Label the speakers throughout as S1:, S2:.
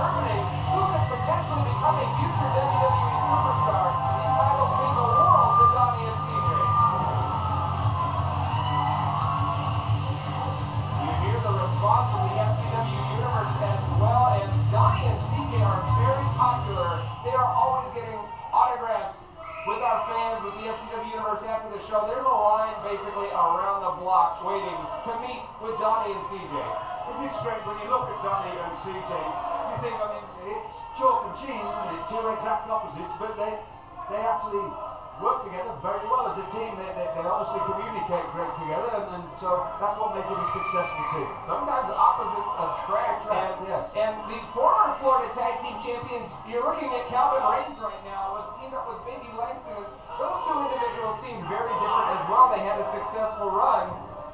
S1: determining who could potentially become a future WWE superstar. These titles mean the world to Donnie and CJ. You hear the response from the FCW universe as well, and Donnie and CJ are very popular. They are always getting autographs with our fans, with the FCW universe after the show. There's a line basically around the block waiting to meet with Donnie and CJ.
S2: Isn't it strange when you look at Donnie and CJ, you think, I mean, it's chalk and cheese, isn't it? Two exact opposites, but they actually work together very well as a team. They honestly communicate great together, and so that's what makes it a successful team.
S1: Sometimes opposites attract,
S2: yes.
S1: And the former Florida Tag Team Champions, you're looking at Calvin Reigns right now, was teamed up with Biggie Langston. Those two individuals seem very different as well. They had a successful run.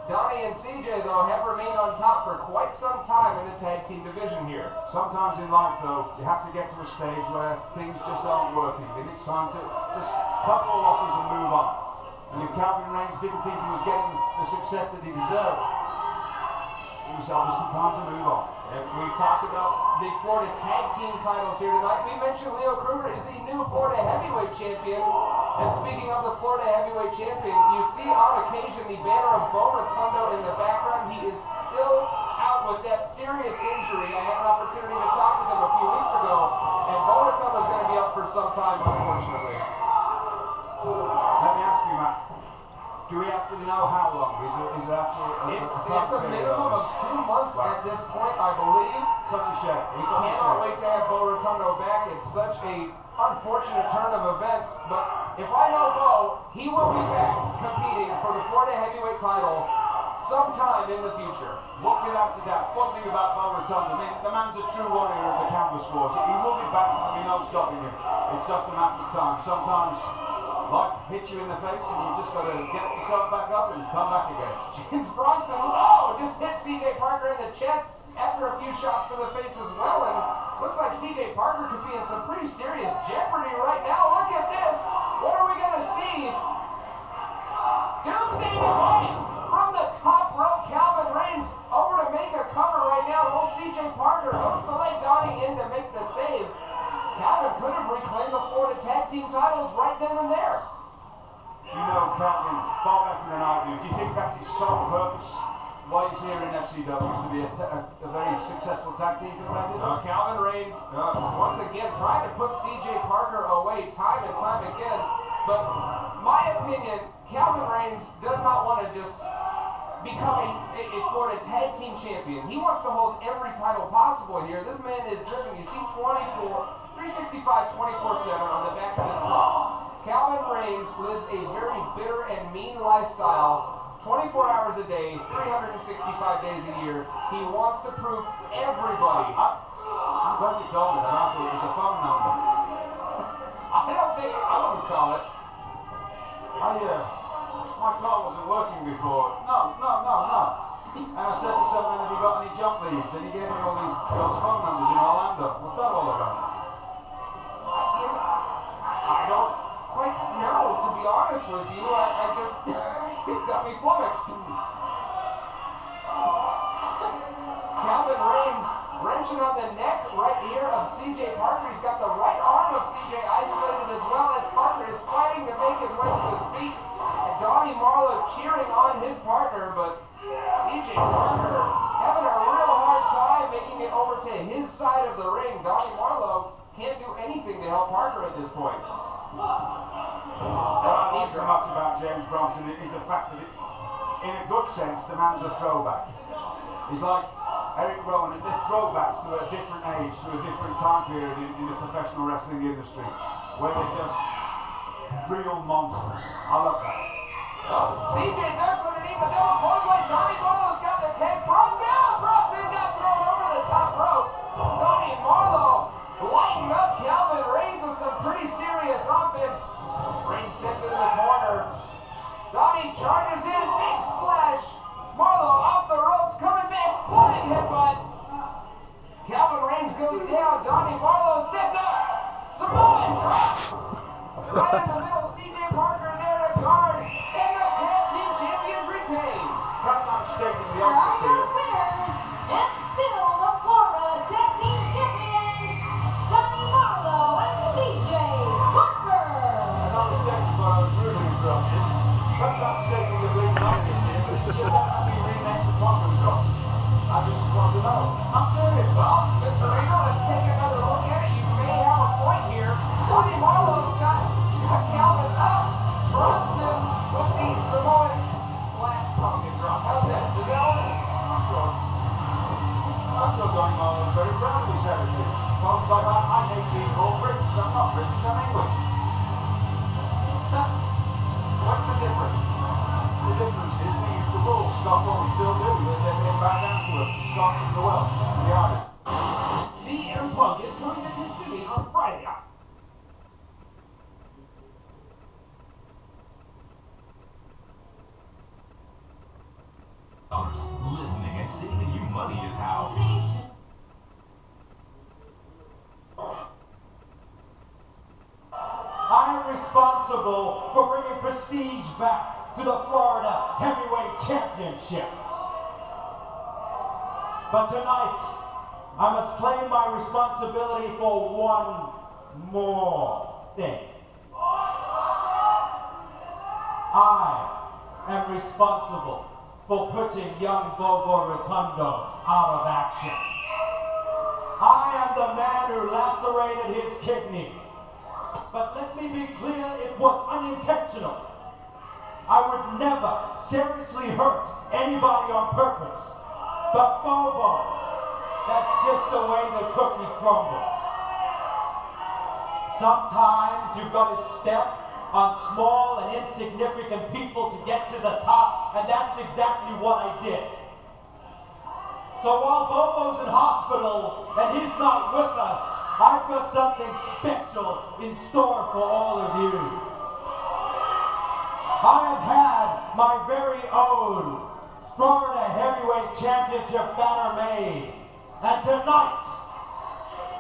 S1: Donnie and CJ, though, have remained on top for quite some time in the tag team division here.
S2: Sometimes in life, though, you have to get to a stage where things just aren't working, and it's time to just cut all losses and move on. And if Calvin Reigns didn't think he was getting the success that he deserved, it was obviously time to move on.
S1: And we've talked about the Florida Tag Team titles here tonight. We mentioned Leo Kruger is the new Florida Heavyweight Champion. And speaking of the Florida Heavyweight Champion, you see on occasion the banner of Bo Rotundo in the background. He is still out with that serious injury. I had an opportunity to talk with him a few weeks ago, and Bo Rotundo is going to be out for some time, unfortunately.
S2: Let me ask you, Matt. Do we actually know how long? Is it actually
S1: it's a minimum of 2 months at this point, I believe.
S2: Such a shame.
S1: We cannot wait to have Bo Rotundo back. It's such a unfortunate turn of events, but if I know Bo, he will be back competing for the Florida Heavyweight title sometime in the future.
S2: Without a doubt. One thing about Bo Rotundo, I mean, the man's a true warrior of the canvas wars. He will be back, there'll be no stopping him. It's just a matter of time. Sometimes life hits you in the face and you just got to get yourself back up and come back again.
S1: James Bronson, just hit CJ Parker in the chest after a few shots to the face as well, and looks like CJ Parker could be in some pretty serious jeopardy right now. Look at this. What are we going to see? Doomsday device from the top rope. Calvin Reigns over to make a cover right now. Old CJ Parker hooks the leg Donnie in to make the save. Calvin could have reclaimed the Florida Tag Team titles right then and there.
S2: You know Calvin far better than I do. Do you think that's his sole purpose? Why he's here in FCW is to be a very successful tag team competitor?
S1: Calvin Reigns, once again, trying to put CJ Parker away time and time again. But my opinion, Calvin Reigns does not want to just become a Florida Tag Team Champion. He wants to hold every title possible here. This man is driven, you see 365, 24/7 on the back of his cross. Calvin Reigns lives a very bitter and mean lifestyle, 24 hours a day, 365 days a year. He wants to prove everybody.
S2: I'm glad you told me that. I thought it was a phone number.
S1: I wouldn't call it.
S2: My car wasn't working before. No. And I said to someone, have you got any jump leads? And he gave me all these girls' phone numbers in Orlando. What's that all about?
S1: I don't quite know, to be honest with you. I just, it got me flummoxed. Calvin Reigns wrenching on the neck right here of CJ Parker. He's got the right arm of CJ isolated as well as Parker is fighting to make his way to his feet. And Donnie Marlowe cheering on his partner, but CJ Parker having a real hard time making it over to his side of the ring. Donnie Marlowe can't do anything to help Parker at this point.
S2: What I like so much about James Bronson is the fact that, in a good sense, the man's a throwback. He's like Eric Rowan, they're throwbacks to a different age, to a different time period in the professional wrestling industry, where they're just real monsters. I love that.
S1: CJ ducks underneath the double clothesline. Donnie Marlowe's got the tag. Bronson got thrown over the top rope. Donnie Marlowe lighting up Calvin Reigns with some pretty serious offense. Reigns sent to the corner. Donnie charges in, big splash. Marlowe off the ropes, coming back, floating headbutt. Calvin Reigns goes down. Donnie Marlowe sitting up. Samoan drop. Right in the middle, CJ Parker there to guard. And the tag team champions retain.
S2: Perhaps I'm stating the
S3: Here are
S2: opposite.
S3: your winners, and still the Florida Tag Team Champions,
S2: want to drop. I just want to know. I'm serious.
S1: Well, Mr. Regal, let's take another look at it. You may have a point here. Tony Marlowe's got Calvin up, drops him with the Samoan slash pumpkin drop. How's that? Does that work?
S2: I'm sure. I'm sure Donny Marlowe's very proud of his heritage. Folks like I hate being called British. I'm not British, I'm English.
S1: What's the difference?
S2: The difference is we used to rule Scotland, we still do. They're back down to us, the Scots and the Welsh. We are it.
S1: CM Punk is coming to Kissimmee on Friday.
S3: Listening and saving you money is how.
S4: I am responsible for bringing prestige back to the Florida Heavyweight Championship. But tonight, I must claim my responsibility for one more thing. I am responsible for putting young Bobo Rotundo out of action. I am the man who lacerated his kidney. But let me be clear, it was unintentional. I would never seriously hurt anybody on purpose. But Bobo, that's just the way the cookie crumbled. Sometimes you've got to step on small and insignificant people to get to the top, and that's exactly what I did. So while Bobo's in hospital and he's not with us, I've got something special in store for all of you. I have had my very own Florida Heavyweight Championship banner made, and tonight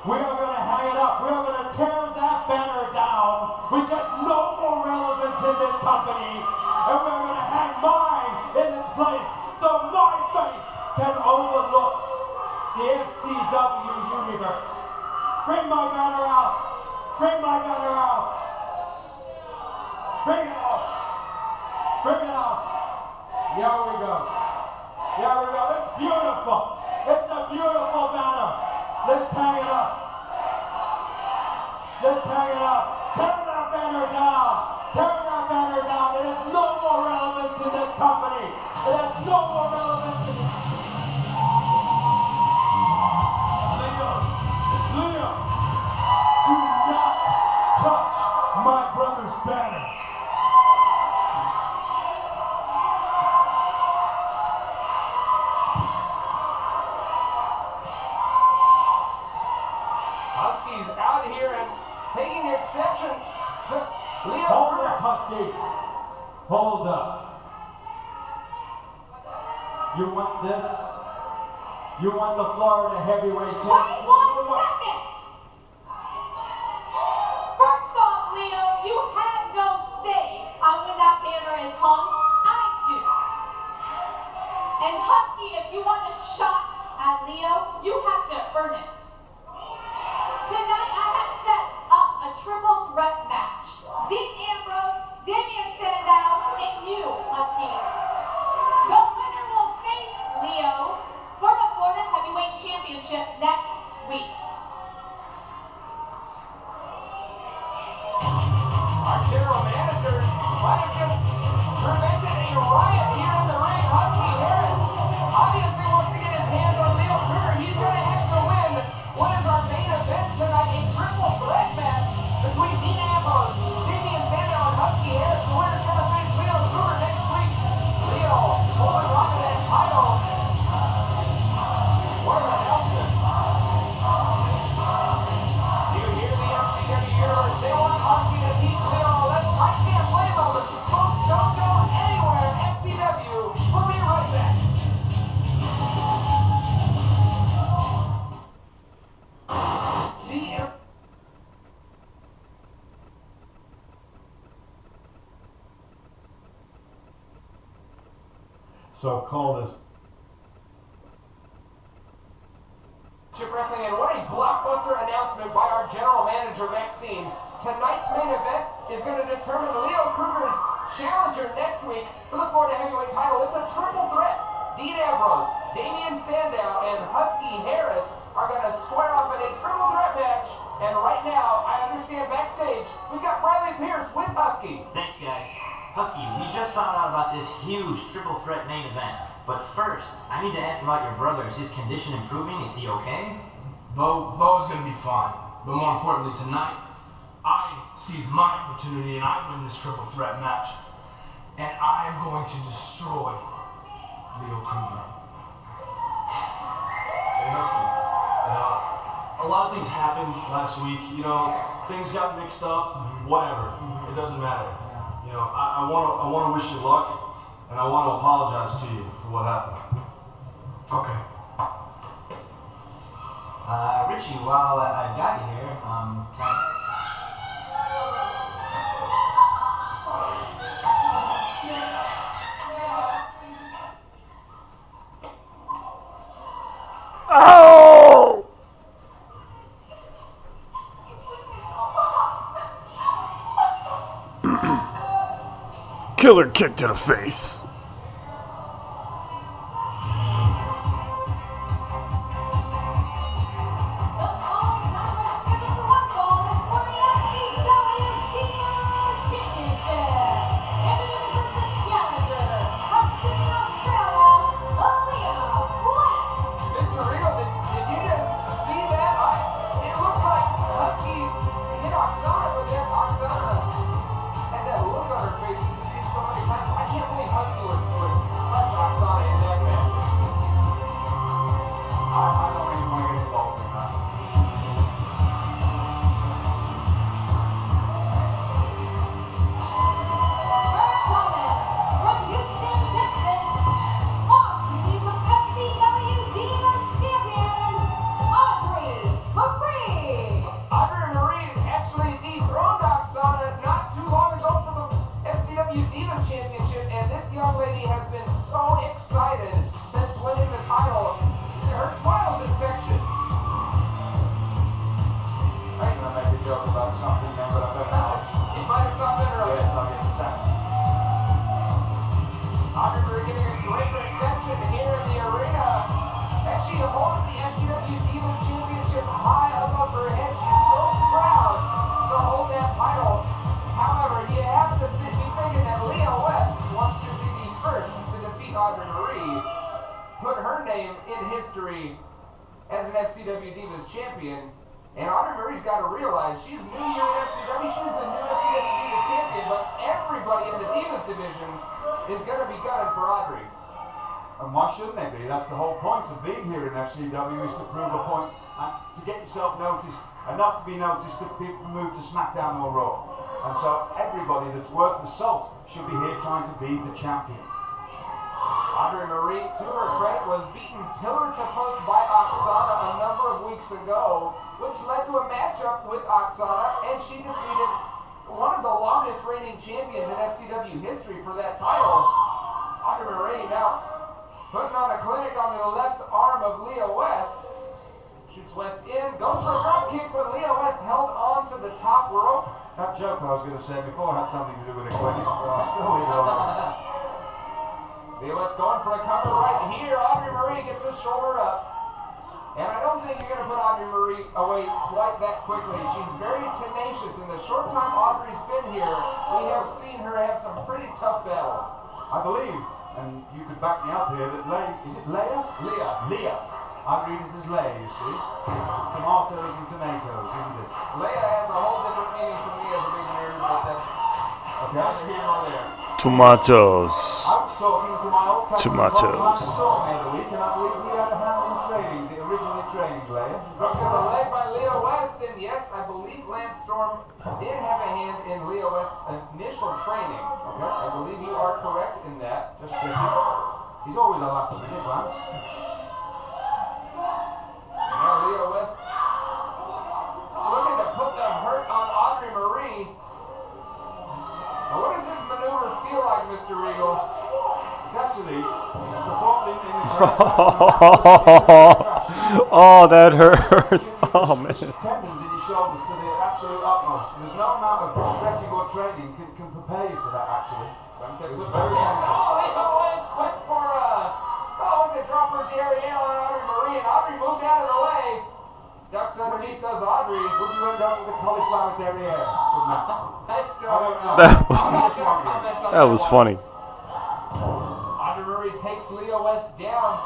S4: we are going to hang it up. We are going to tear that banner down, which has no more relevance in this company, and we're going to hang mine in its place so my face can overlook the FCW universe. Bring my banner out. Bring my banner out. Bring it out. Bring it out. Here we go. Here we go. It's beautiful. It's a beautiful banner. Let's hang it up. Let's hang it up. Tear that banner down. Tear that banner down. It has no more relevance in this company. It has no more relevance in this company. Leo, do not touch my brother's banner.
S1: Husky's out here and taking exception to Leo.
S4: Hold up, Husky. Hold up. You want this? You want the Florida Heavyweight Championship?
S5: 21 seconds! First off, Leo, you have no say on when that banner is hung. I do. And Husky, if you want a shot at Leo, you have to earn it. Tonight, I have set up a triple threat match. Dean Ambrose, Damian Sandow, and you, Husky. The winner will face Leo for the Florida Heavyweight Championship next week.
S1: Our general manager might have just prevented a riot here in the ring. Husky Harris obviously wants to get his hands on Leo Kruger. He's going to have to win what is our main event tonight, a triple threat match between Dean Ambrose, Damian Sandow, and Husky Harris. The winner's going to face Leo Kruger next week. Leo holding on to that title. What an announcement. You hear the FCW universe. They want Husky to teach Leo a lesson. I can't blame them. Folks, don't go anywhere. FCW. We'll be right back. CM.
S4: So call this.
S1: Wrestling, and what a blockbuster announcement by our general manager, Maxine. Tonight's main event is going to determine Leo Kruger's challenger next week for the Florida Heavyweight title. It's a triple threat Dean Ambrose, Damian Sandow, and Husky Harris are going to square off in a triple threat match. And right now, I understand backstage, we've got Bradley Pierce with Husky.
S6: Thanks, guys. Husky, we just found out about this huge triple threat main event. But first, I need to ask about your brother. Is his condition improving? Is he okay?
S7: Bo's going to be fine. But more importantly, tonight, I seize my opportunity and I win this triple threat match. And I am going to destroy Leo Kruger.
S8: Hey, Husky. A lot of things happened last week. You know, things got mixed up. Whatever. It doesn't matter. You know, I want to wish you luck, and I want to apologize to you for what happened.
S7: Okay.
S6: Richie, while I've got you here,
S9: Oh! Killer kick to the face.
S1: As an FCW Divas champion, and Audrey Marie's got to realize she's new here in FCW. She's the new FCW Divas champion, but everybody in the Divas division is going to be gunning for Audrey.
S2: And why shouldn't they be? That's the whole point of being here in FCW, is to prove a point and to get yourself noticed, enough to be noticed that people move to SmackDown or Raw. And so everybody that's worth the salt should be here trying to be the champion.
S1: Audrey Marie, to her credit, was beaten pillar to post by Oksana a number of weeks ago, which led to a matchup with Oksana, and she defeated one of the longest reigning champions in FCW history for that title. Audrey Marie now putting on a clinic on the left arm of Leah West. Shoots West in, goes for a drop kick, but Leah West held on to the top rope.
S2: That joke I was going to say before had something to do with a clinic, but I'll still leave it on.
S1: Leah West going for a cover right here. Audrey Marie gets a shoulder up. And I don't think you're going to put Audrey Marie away quite that quickly. She's very tenacious. In the short time Audrey's been here, we have seen her have some pretty tough battles.
S2: I believe, and you could back me up here, that is it Leah?
S1: Leah.
S2: Leah. I read it as Leia, you see. Tomatoes and tomatoes, isn't it?
S1: Leia has a whole different meaning for me as a big nerd, but that's neither here nor there.
S9: Tomatoes.
S2: I was talking to my old
S9: Tomatoes.
S2: last storm the other week, and I believe we had a hand in training, originally training Leia.
S1: Up to the leg by Leah West, and yes, I believe Lance Storm did have a hand in Leah West's initial training. Okay. I believe you are correct in that.
S2: Just checking. He's always a laugh at me, Lance.
S1: Now Leah West looking to put the hurt on Audrey Marie. Now what does this maneuver feel like, Mr. Regal?
S2: It's actually performed in the
S9: Oh, that hurt. Oh, man.
S2: Tendons in your shoulders to the absolute utmost. There's no amount of stretching or training can prepare you for that, actually.
S1: Sunset flip by 10. Oh, Leah West went for a a dropper derriere on Audrey Marie, and Audrey moved out of the way. Ducks underneath does Audrey.
S2: Would you end up with a cauliflower derriere? Good match.
S9: That was funny.
S1: Audrey Marie takes Leo West down.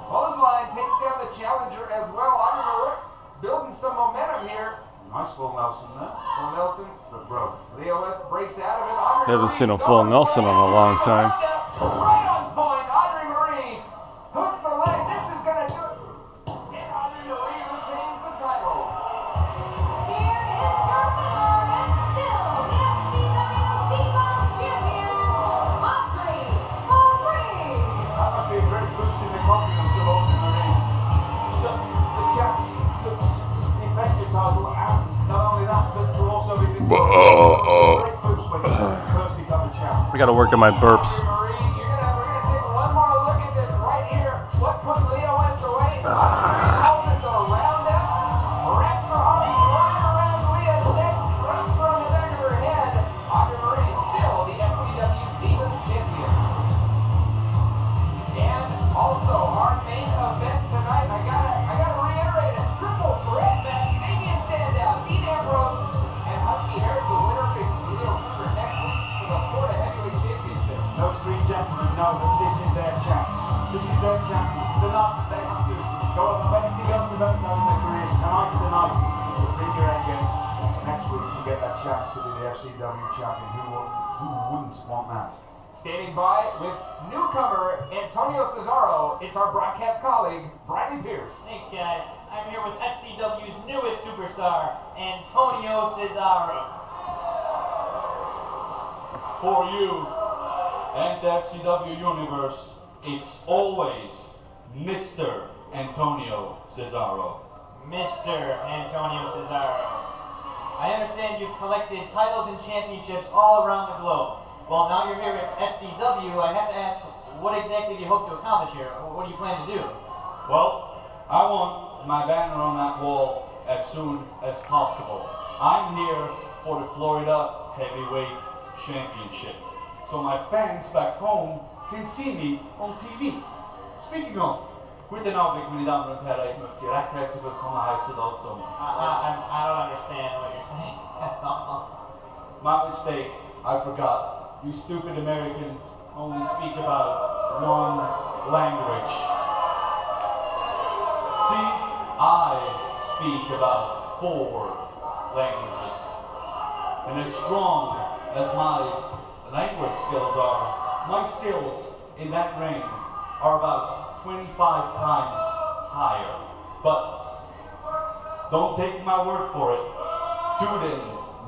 S1: Clothesline takes down the challenger as well. Audrey Marie building some momentum here.
S2: Nice full Nelson there.
S1: Full Nelson.
S2: But broke.
S1: Leo West breaks out of it. Audrey
S9: Haven't
S1: Marie
S9: seen a full Nelson in a long time.
S1: Right on point. Audrey Marie hooks the leg. This is going to do it. And Audrey Marie retains the title.
S5: Here is your winner and still the FCW Divas Champion, Audrey Marie.
S2: That must be a great boost in the confidence of Audrey Marie. Just the chance to defend your title, and not only that, but to also be victorious. Great boost when you first become a champ.
S9: I gotta work on my burps.
S1: Audrey Marie, we're gonna take one more look at this right here. What put Leo West away? Calls it the roundup. Wraps her arms right around Leah's neck, drops her on the back of her head. Audrey Marie still the FCW Divas Champion. And also our main event tonight, I gotta reiterate it. Triple threat match. Fabian Sandow, Dean Ambrose, and Husky Harris, the winner facing Leo Kruger next week for the Florida Heavyweight Championship.
S2: Those three gentlemen know that this is their chance. This is their chance. They're not, they have to go up with anything else they've done in their careers. Tonight's the night to bring your end game. So next week you get that chance to be the FCW champion. Who wouldn't want that?
S1: Standing by with newcomer Antonio Cesaro, it's our broadcast colleague, Bradley Pierce.
S10: Thanks, guys. I'm here with FCW's newest superstar, Antonio Cesaro.
S11: For you and the FCW universe, it's always Mr. Antonio Cesaro.
S10: Mr. Antonio Cesaro. I understand you've collected titles and championships all around the globe. Well, now you're here at FCW, I have to ask, what exactly do you hope to accomplish here? What do you plan to do?
S11: Well, I want my banner on that wall as soon as possible. I'm here for the Florida Heavyweight Championship, so my fans back home can see me on TV. Speaking of, guten Abend, meine Damen und Herren, ich möchte Sie recht herzlich willkommen heißen dort zum...
S10: I don't understand what you're saying at all.
S11: My mistake, I forgot. You stupid Americans only speak about one language. See, I speak about 4 languages. And as strong as my language skills are, my skills in that ring are about 25 times higher. But don't take my word for it. Tune in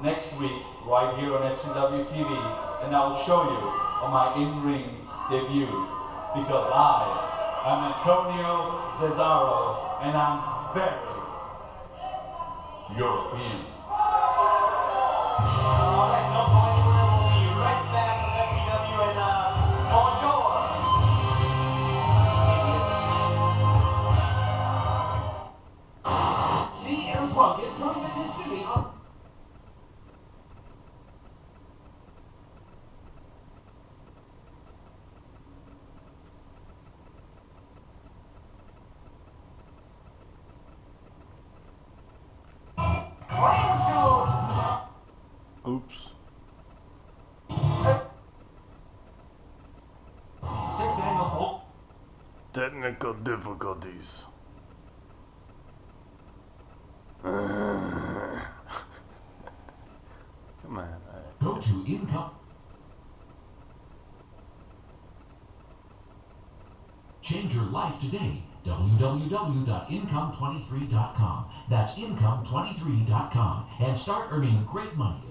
S11: next week right here on FCW TV, and I will show you on my in-ring debut, because I am Antonio Cesaro, and I'm very European.
S10: All right, don't go anywhere. We'll be right back with FCW and bonjour.
S1: CM Punk is coming to this city on...
S9: Oops.
S11: 6th annual...
S9: Technical difficulties. Come on.
S3: Go to income. Change your life today. www.income23.com. That's income23.com. And start earning great money.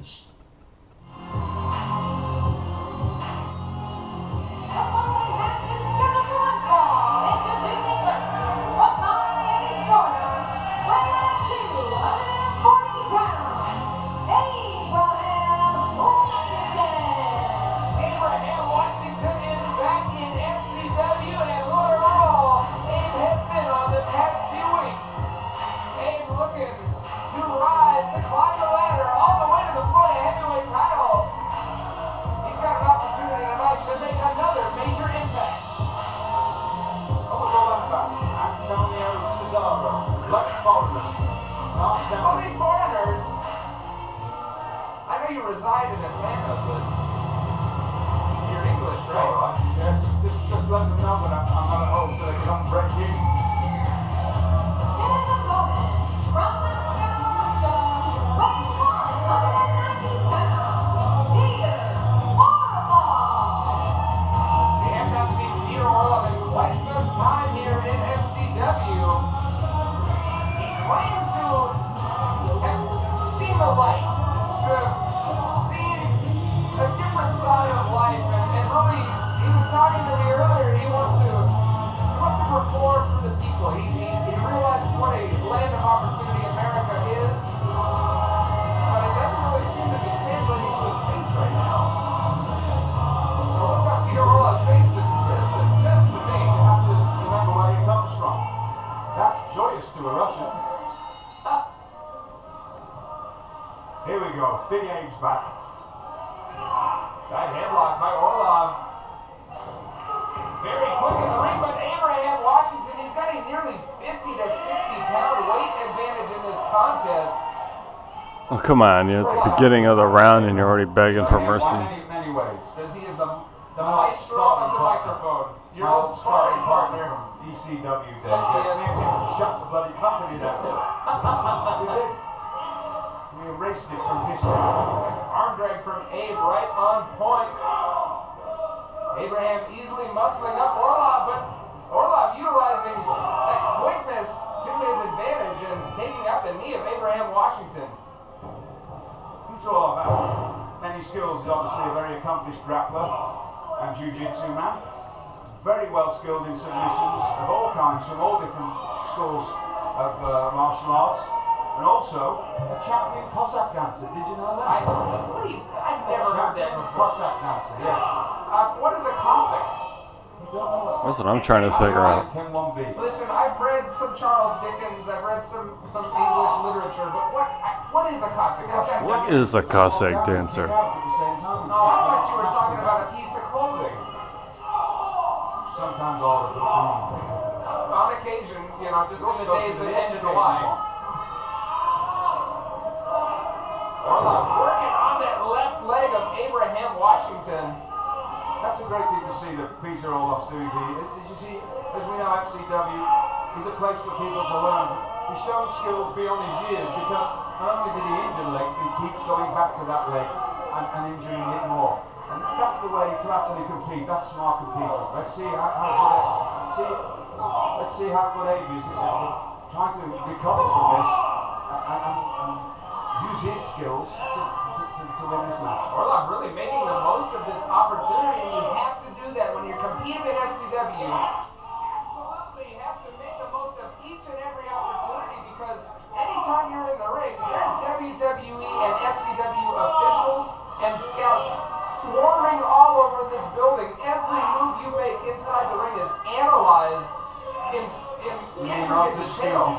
S1: Climb the ladder all the way to the Florida Heavyweight title. Well, these foreigners, I know you reside in Atlanta, but you're English,
S2: It's
S1: right?
S2: alright. Yes, just let them know when I'm at home so they can break in.
S5: Here's a woman from Wisconsin, weighing 190 pounds. Peter Orloff.
S1: We have not seen Peter Orloff in quite some time here in FCW. He claims to have seen the light, to have seen a different side of life, and really, he was talking to me earlier. He wants to perform for the people. He realizes what a land of opportunity America is, but it doesn't really seem to be translating to his face right now. So look up Peter Orloff's face, but it says disgust to me.
S2: You have to remember where he comes from. That's joyous to a Russian. Here we go. Big Abe's back.
S1: Side headlock by Orlov. Very quick in the ring, but Abraham Washington, he's got a nearly 50 to 60 pound weight advantage in this contest.
S9: Oh, come on. You're at the beginning of the round and you're already begging for mercy.
S2: Many ways.
S1: Says he is the maestro of the microphone. Your old sparring partner.
S2: from ECW days. Yes, me and him shut the bloody company down. We did. We erased it from history.
S1: Arm drag from Abe right on point. Abraham easily muscling up Orlov, but Orlov utilizing that quickness to his advantage and taking out the knee of Abraham Washington.
S2: Peter Orloff has many skills. He's obviously a very accomplished grappler and jiu-jitsu man. Very well skilled in submissions of all kinds, from all different schools of martial arts. And also a champion Cossack dancer. Did you know that?
S1: I've never heard that before.
S2: Cossack dancer, yes.
S1: What is a Cossack?
S2: You don't know what
S9: That's what I'm trying to figure out.
S2: can one be?
S1: Listen, I've read some Charles Dickens, I've read some English literature, but what is a Cossack?
S9: What is a Cossack dancer?
S1: Oh, I thought you were talking about a piece of clothing.
S2: Sometimes all of the food.
S1: On occasion, you know, just in the days that ended July. Orlov working on that left leg of Abraham Washington.
S2: That's a great thing to see that Peter Orloff's doing here. As you see, as we know, FCW is a place for people to learn. He's showing skills beyond his years because not only did he injure the leg, but he keeps going back to that leg and injuring it more. And that's the way to actually compete. That's smart competing. Let's see how good Abe is trying to recover from this and use his skills to win this match.
S1: Orlov really making the most of this opportunity, and you have to do that when you're competing in FCW. Absolutely, you have to make the most of each and every opportunity because anytime you're in the ring, there's WWE and FCW officials and scouts swarming all over this building. Every move you make inside the ring is analyzed in intricate detail.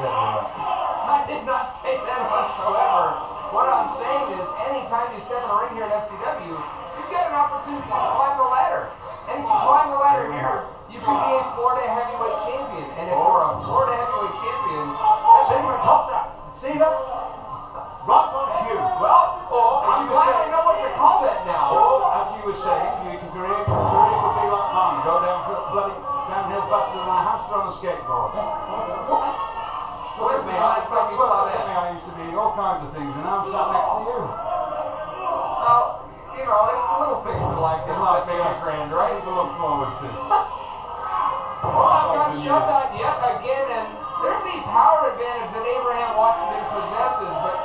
S1: I did not say that whatsoever. What I'm saying is, anytime you step in the ring here at FCW, you've got an opportunity to climb the ladder. And if you climb the ladder here, you can be a Florida heavyweight champion. And if you're a Florida heavyweight champion, that's pretty much that.
S2: See that? Right on cue. Well, or as
S1: I'm
S2: you were
S1: glad I
S2: saying,
S1: know what to call that now.
S2: or as you were saying, your career could be like mine. Go downhill faster than a hamster on a skateboard.
S1: What?
S2: Look at me,
S1: last time you saw that?
S2: I used to be all kinds of things, and now I'm sat next to you.
S1: Well, you know, it's the little things in life that make it grand, right?
S2: Something to look forward to.
S1: Orlov got shoved out yet again, and there's the power advantage that Abraham Washington possesses, but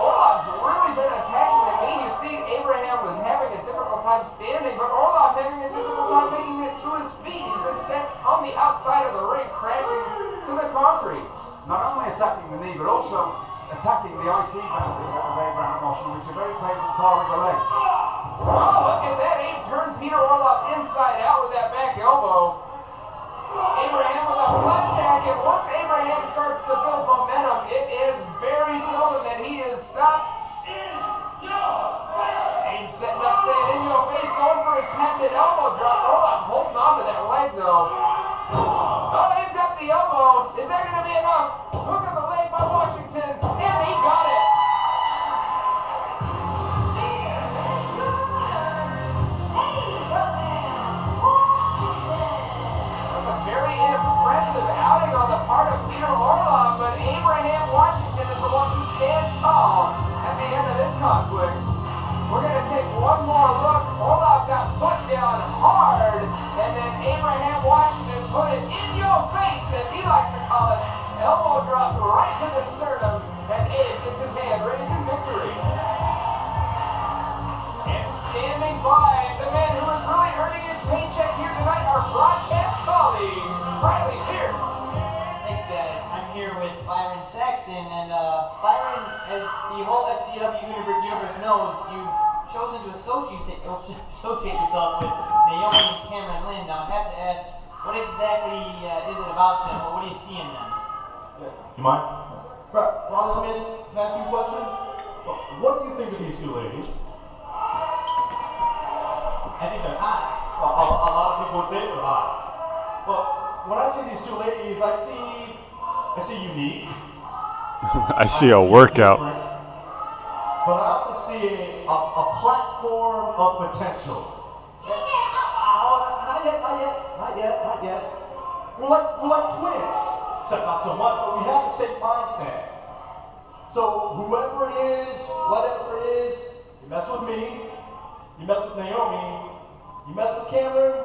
S1: Orlov's really been attacking the knee. You see, Abraham was having a difficult time standing, but Orlov having a difficult time making it to his feet. He's been sent on the outside of the ring, crashing to the concrete.
S2: Not only attacking the knee, but also attacking the IT band of Abraham Washington, which is a very painful part of the leg.
S1: Oh, look at that. Abe turned Peter Orlov inside out with that back elbow. Abraham with a flapjack, and once Abraham starts to build momentum, it is very seldom that he is stopped. Abe setting up, saying in your face, going for his patented elbow drop. Orlov holding on to that leg, though. Oh, Abe got the elbow. Is that going to be enough? Hook of the leg by Washington, and he got as he likes to call it, elbow drop right to the sternum, and Edge gets his hand raised in victory. And standing by, the man who is really earning his paycheck here tonight, our broadcast colleague, Riley Pierce.
S10: Thanks, guys. I'm here with Byron Saxton, and Byron, as the whole FCW universe knows, you've chosen to associate yourself with Naomi and Cameron Lynn. Now, I have to ask, what exactly is it about them? What do you see in them?
S8: You mind? Right, Ron, let me ask you a question. What do you think of these two ladies?
S10: I think they're hot.
S8: A lot of people would say they're hot. But when I see these two ladies, I see unique.
S9: I see a workout.
S8: But I also see a platform of potential. Not yet. We're like twins. Except not so much, but we have the same mindset. So whoever it is, whatever it is, you mess with me, you mess with Naomi, you mess with Cameron,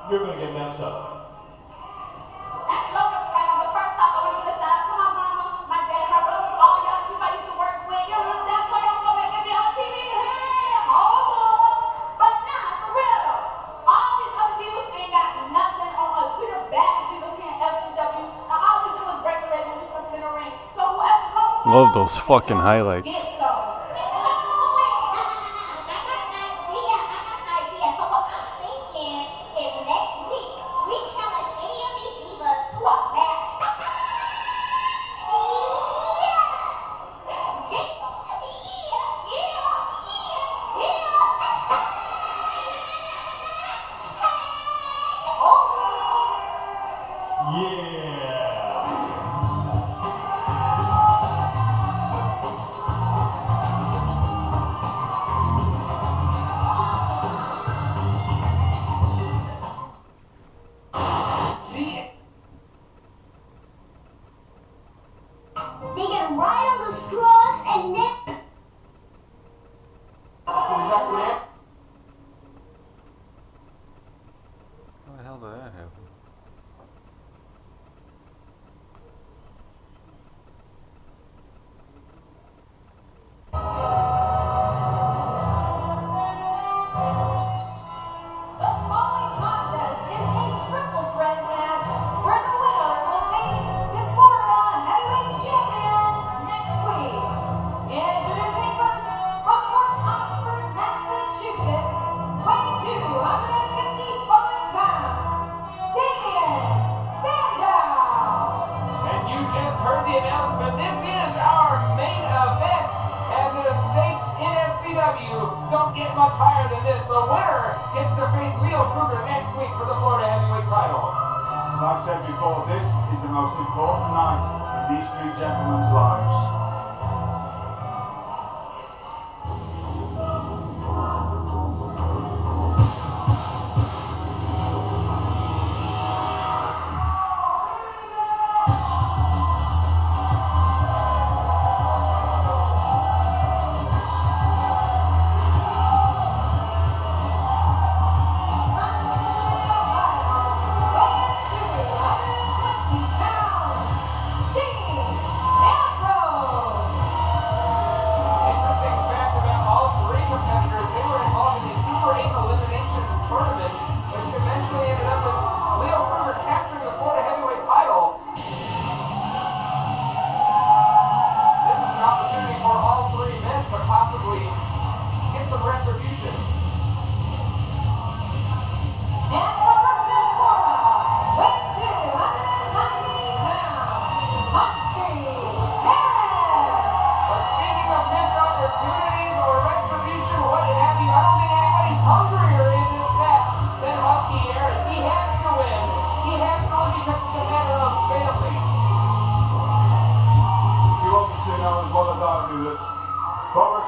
S8: you're gonna get messed up.
S5: That's so right on the first off. I want to give a shout out to my mama, my dad, my brothers, all y'all people I used to work with. You know, that's why y'all gonna make me on TV. Hey, I'm all aboard. But nah, for real though. All these other people ain't got nothing on us. We the bad people here in FCW. Now all we do is regulate when we step in the ring. So whoever goes
S9: Love those fucking highlights.
S5: get some.
S12: They get right on the strokes and then...
S9: How the hell did that happen?
S5: The following contest is a triple threat match where the winner will face the Florida Heavyweight Champion next week. Introducing first from North Oxford, Massachusetts, weighing 255 pounds, Damian Sandow.
S1: And you just heard the announcement. This is our main event. And the stakes in FCW don't get much higher than this. The winner gets to face Leo Kruger next week for the Florida Heavyweight title.
S2: As I said before, this is the most important night in these three gentlemen's lives.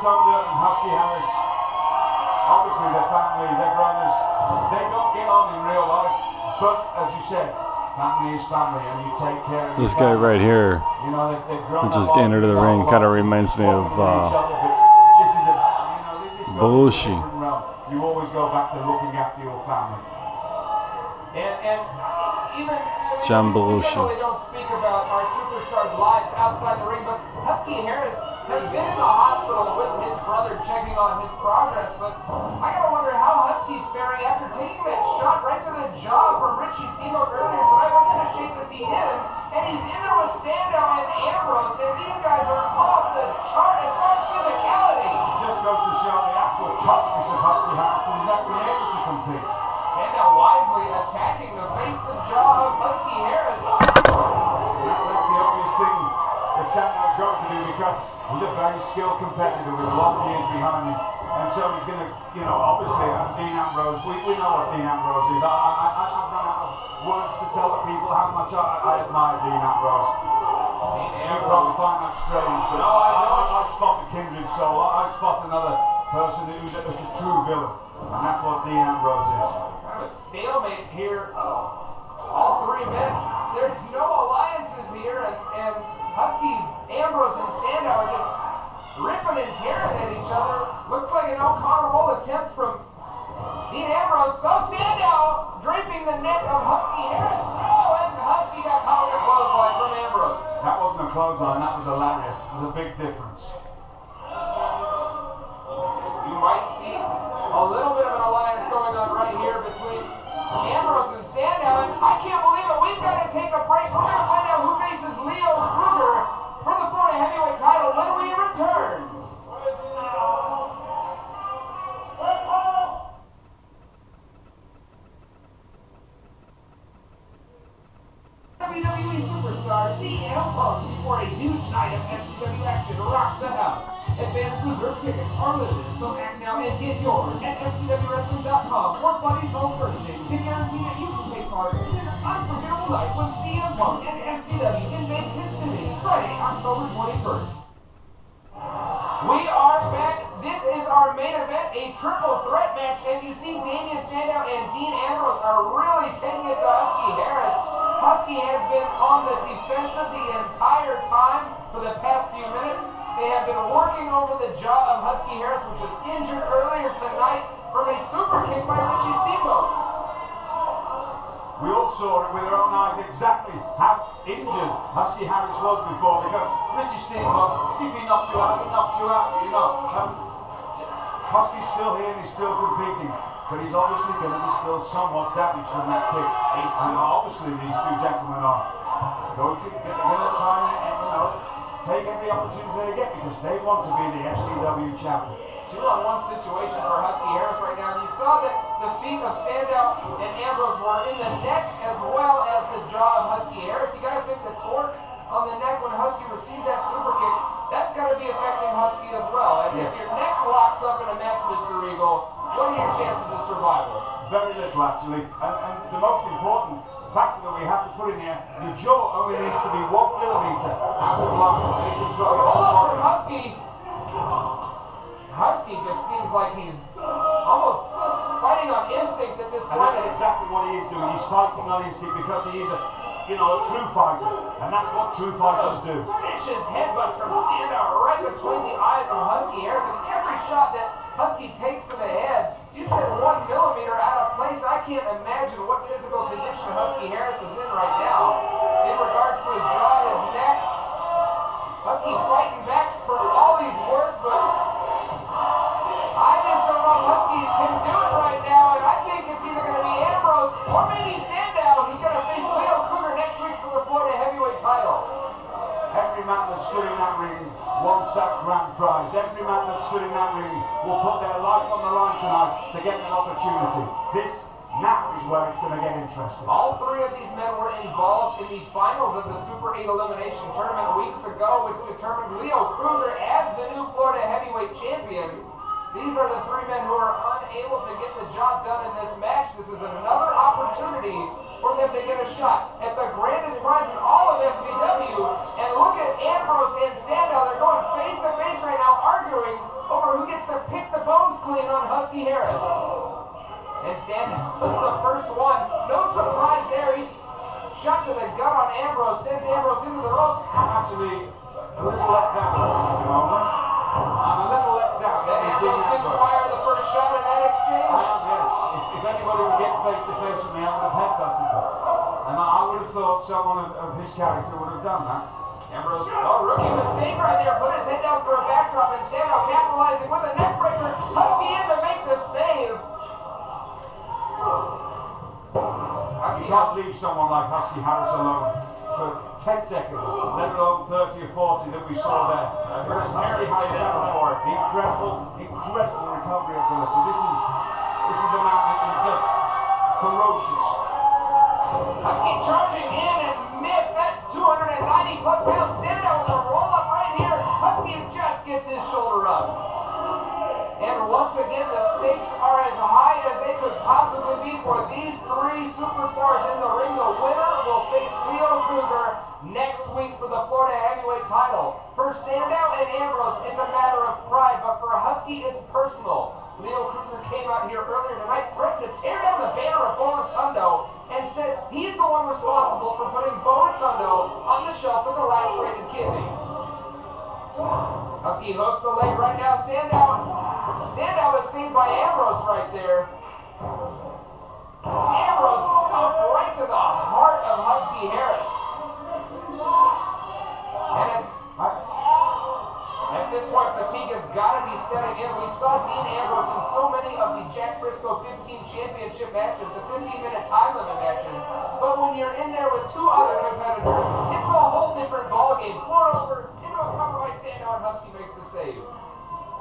S2: Thunder and Husky Harris, obviously they're family, they're brothers, they don't get on in real life, but as you said, family is family and you take care of
S9: This
S2: your
S9: guy
S2: family.
S9: right here,
S2: You know, they've grown
S9: who just
S2: up
S9: entered the ring, kind of reminds me of
S2: this is a, you know, this goes into a
S9: Bullshit.
S2: different realm. You always go back to looking after your family.
S1: And even
S9: John
S1: we
S9: Belushi.
S1: generally don't speak about our superstars' lives outside the ring, but Husky Harris has been in the hospital with his brother checking on his progress, but I gotta wonder how Husky's faring after taking that shot right to the jaw from Richie Steamboat earlier tonight. What kind of shape is he in? And he's in there with Sandow and Ambrose, and these guys are off the chart as far as physicality.
S2: It just goes to show the actual toughness of Husky Harris that he's actually able to compete.
S1: Sandow wisely attacking the face, the jaw of Husky Harris.
S2: That's the obvious thing that Sandow's going to do because he's a very skilled competitor with a lot of years behind him. And so he's going to, obviously, Dean Ambrose, we know what Dean Ambrose is. I've run out of words to tell the people how much I admire Dean Ambrose. You probably find that strange, but I spot a kindred soul. I spot another person who's a true villain. And that's what Dean Ambrose is.
S1: Kind of a stalemate here. All three men. There's no alliances here, and Husky, Ambrose, and Sandow are just ripping and tearing at each other. Looks like an O'Connor roll attempt from Dean Ambrose. Oh, Sandow draping the neck of Husky Harris. Oh, and Husky got caught with a clothesline from Ambrose.
S2: That wasn't a clothesline, that was a lariat. There's a big difference.
S1: You might see a little bit of an alliance going on right here between Ambrose and Sandow, and I can't believe it. We've got to take a break. We're going to find out who faces Leo Kruger for the Florida Heavyweight title when we return. WWE superstar CM Punk for a huge night of FCW action rocks the house. Advanced reserve tickets are limited, so act now and get yours at FCWWrestling.com or Buddy's Home Furnishing to guarantee that you can take part in an unforgettable night with CM Punk and FCW in Memphis City, Friday, October 21st. We are back. This is our main event, a triple threat match, and you see Damian Sandow and Dean Ambrose are really taking it to Husky Harris. Husky has been on the defensive the entire time for the past few minutes. They have been working over the jaw of Husky Harris, which was injured earlier tonight from a super kick by Richie Steamboat.
S2: We all saw it with our own eyes exactly how injured Husky Harris was before, because Richie Steamboat, if he knocks you out, he knocks you out, Husky's still here and he's still competing, but he's obviously going to be still somewhat damaged from that kick. And obviously these two gentlemen are going to try and take every opportunity they get because they want to be the FCW champion.
S1: 2-on-1 situation for Husky Harris right now. You saw that the feet of Sandow and Ambrose were in the neck as well as the jaw of Husky Harris. You got to think the torque on the neck when Husky received that super kick, that's got to be affecting Husky as well. And if your neck locks up in a match, Mr. Regal, what are your chances of survival?
S2: Very little, actually. And the most important factor that we have to put in here, the jaw only needs to be 1 millimeter out of line. And he can throw it
S1: Roll up
S2: all
S1: from Husky. Husky just seems like he's almost fighting on instinct at this point.
S2: And that's exactly what he is doing. He's fighting on instinct because he is a true fighter. And that's what true fighters do.
S1: Vicious headbutt from Sandow right between the eyes of Husky Harris. And every shot that Husky takes to the head, you said 1 millimeter out of place. I can't imagine what physical condition Husky Harris is in right now. In regards to his jaw, his neck, Husky fighting back for all he's worth, but I just don't know if Husky can do it right now, and I think it's either going to be Ambrose or maybe Sandow who's going to face Leo Kruger next week for the Florida Heavyweight title.
S2: Every man that stood in that ring wants that grand prize. Every man that stood in that ring will put their life on the line tonight to get that opportunity. This now is where it's going to get interesting.
S1: All three of these men were involved in the finals of the Super 8 Elimination Tournament weeks ago, which determined Leo Kruger as the new Florida Heavyweight Champion. These are the three men who are unable to get the job done in this match. This is another opportunity for them to get a shot at the grandest prize in all of FCW. And look at Ambrose and Sandow. They're going face to face right now, arguing over who gets to pick the bones clean on Husky Harris. And Sandow was the first one. No surprise there. He shot to the gut on Ambrose, sends Ambrose into the ropes.
S2: I'm actually a little let down at the moment. I'm a little let down.
S1: That Ambrose didn't fire the first shot in that exchange?
S2: Yes. If anybody would get face to face with me, I would have headbutted them. And I would have thought someone of his character would have done that.
S1: Ambrose, rookie mistake right there. Put his head down for a backdrop, and Sandow capitalizing with a neck breaker. Husky in to make the save.
S2: You can't leave someone like Husky Harris alone for 10 seconds, let alone 30 or 40 that we saw there. Husky Harris has incredible recovery ability. This is a man that is just ferocious.
S1: Husky charging in and missed. That's 290 plus pounds. Sandow with a roll up right here. Husky just gets his shoulder up. And once again, the stakes are as high as they could possibly be for these three superstars in the ring. The winner will face Leo Kruger next week for the Florida Heavyweight title. For Sandow and Ambrose, it's a matter of pride, but for Husky, it's personal. Leo Kruger came out here earlier tonight, threatened to tear down the banner of Bo Rotundo, and said he's the one responsible for putting Bo Rotundo on the shelf with a lacerated kidney. Husky hooks the leg right now. Sandow is saved by Ambrose right there. Ambrose stumped right to the heart of Husky Harris. And at this point, fatigue has got to be setting in. We saw Dean Ambrose in so many of the Jack Briscoe 15 championship matches, the 15-minute time limit matches. But when you're in there with two other competitors, it's a whole different ballgame. Floor over into a cover by Sandow, and Husky makes the save.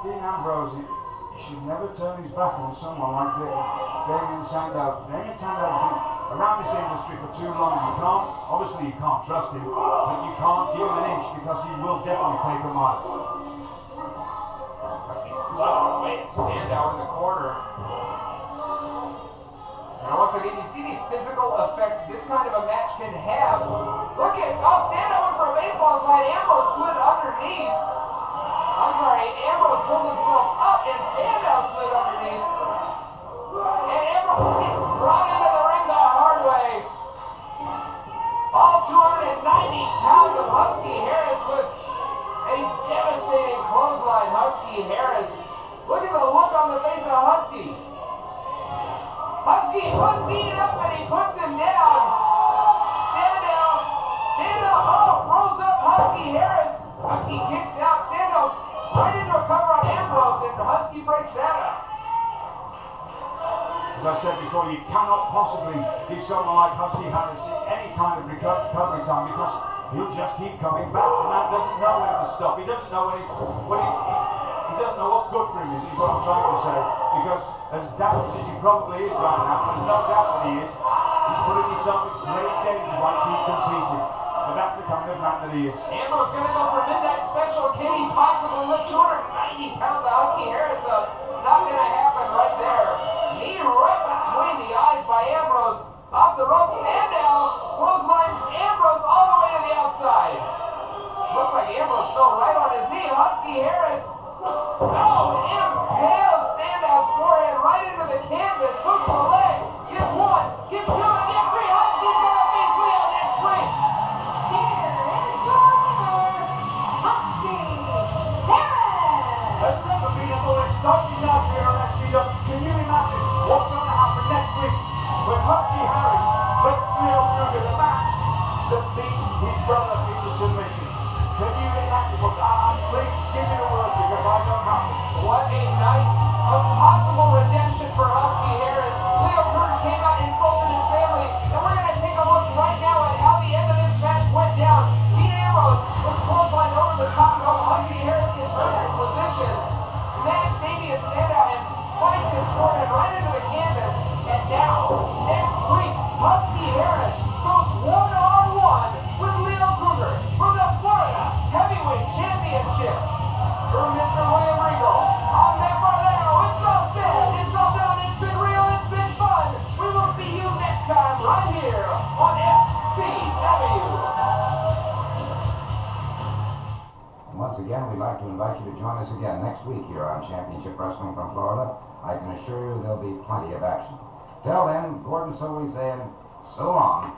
S2: Dean Ambrose, he should never turn his back on someone like Damien Sandow. Damien Sandow's been around this industry for too long. Obviously you can't trust him, but you can't give him an inch because he will definitely take a mile.
S1: Husky slugging away at Sandow in the corner. Now once again, you see the physical effects this kind of a match can have. Look at, Sandow went for a baseball slide. Ambrose slid underneath. I'm sorry, Ambrose pulled himself up and Sandow slid underneath. And Ambrose gets brought into the ring the hard way. All 290 pounds of Husky Harris with a devastating clothesline. Husky Harris. Look at the look on the face of Husky. Husky puts Dean up and he puts him down. Sandow, rolls up Husky Harris. Husky kicks out. Sandow right into a cover on Ambrose, and Husky breaks that up.
S2: As I said before, you cannot possibly give someone like Husky Harris any kind of recovery time because he'll just keep coming back. The man doesn't know when to stop. He doesn't know he doesn't know what's good for him, is what I'm trying to say. Because as damaged as he probably is right now, there's no doubt that he is. He's putting himself in great danger by keep competing. But that's the kind of man that he is.
S1: Ambrose going to go for midnight special. Can he possibly lift 290 pounds of Husky Harris up? Not going to happen right there. Knee right between the eyes by Ambrose. Off the rope, Sandow clotheslines Ambrose all the way to the outside. Looks like Ambrose fell right on his knee. Husky Harris, impales Sandow's forehead right into the canvas. Hooks the leg. Gets one, gets two, and gets three. Husky's going to face Leo next week.
S5: Here is your winner, Husky Harris.
S2: There's never been a more exciting night here on SCW. Can you imagine what's going to happen next week when Husky Harris beats Leo Kruger, the man that beats his brother into submission? Can you imagine what please give me the words because I don't have them.
S1: What a night of possible redemption for Husky Harris. Leo Kruger came out insulting his family, and we're going to take a look right now at how the end of this match went down. Dean Ambrose was clotheslined over the top rope. Husky Harris gets hurt in position, smashed Damien Sandow, and spiked his forehead right into the canvas. And now, next week, Husky Harris goes one-on-one with Leo Kruger for the Florida Heavyweight Championship. For Mr. William Regal, I'm Matt Bardero. It's all said, it's all done, it's been real, it's been fun. We will see you next time right here on SCW.
S13: Once again, we'd like to invite you to join us again next week here on Championship Wrestling from Florida. I can assure you there'll be plenty of action. Till then, Gordon's always saying so long.